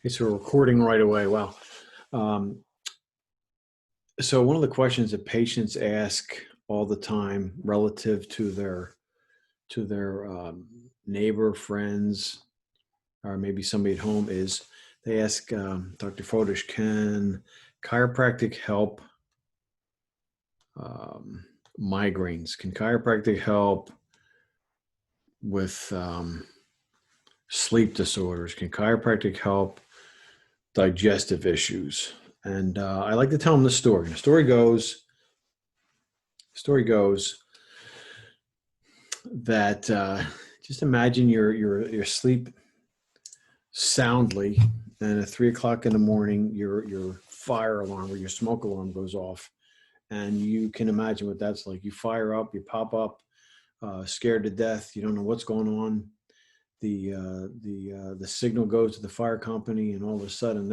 Okay, so we're recording right away. Wow. Um, so one of the questions that patients ask all the time relative to their neighbor, friends, or maybe somebody at home is they ask Dr. Fodish, can chiropractic help um, migraines? Can chiropractic help with sleep disorders? Can chiropractic help digestive issues? And I like to tell them the story. The story goes that just imagine you're asleep soundly, and at 3 o'clock in the morning, your fire alarm or your smoke alarm goes off, and you can imagine what that's like. You fire up, you pop up, scared to death. You don't know what's going on. The signal goes to the fire company, and all of a sudden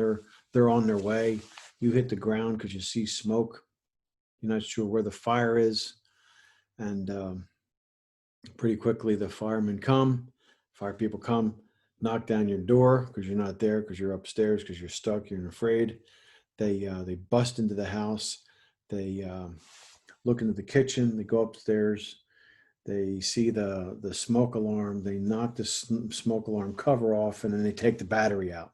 they're on their way. You hit the ground because you see smoke. You're not sure where the fire is, and pretty quickly the fire people come, knock down your door because you're not there, because you're upstairs, because you're stuck, you're afraid. They bust into the house. They look into the kitchen. They go upstairs. They see the smoke alarm. They knock the smoke alarm cover off, and then they take the battery out,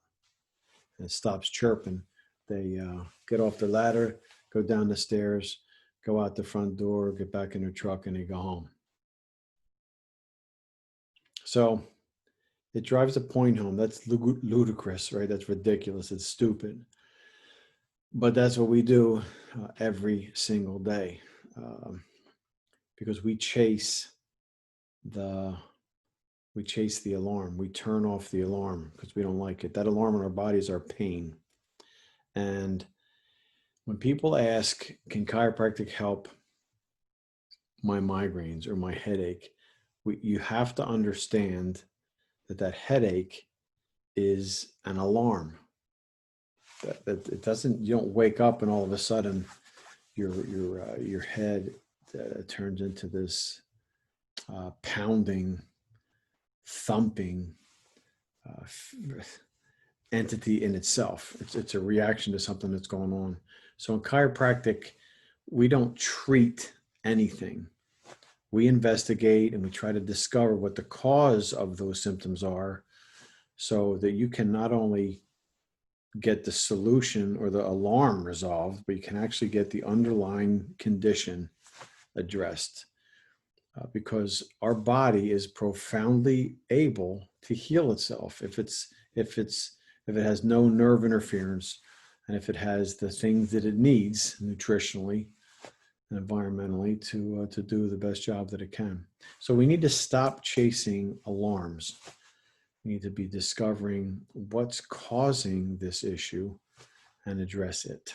and it stops chirping. They get off their ladder, go down the stairs, go out the front door, get back in their truck, and they go home. So it drives a point home. That's ludicrous, right? That's ridiculous. It's stupid. But that's what we do every single day, um, because the we chase the alarm. We turn off the alarm because we don't like it. That alarm in our body is our pain. And when people ask, can chiropractic help my migraines or my headache? You have to understand that headache is an alarm. That it doesn't. You don't wake up and all of a sudden your head turns into this pounding, thumping uh, entity in itself. It's a reaction to something that's going on. So in chiropractic, we don't treat anything. We investigate and we try to discover what the cause of those symptoms are, so that you can not only get the solution or the alarm resolved, but you can actually get the underlying condition addressed. Because our body is profoundly able to heal itself if it has no nerve interference, and if it has the things that it needs nutritionally and environmentally to do the best job that it can. So we need to stop chasing alarms. We need to be discovering what's causing this issue and address it.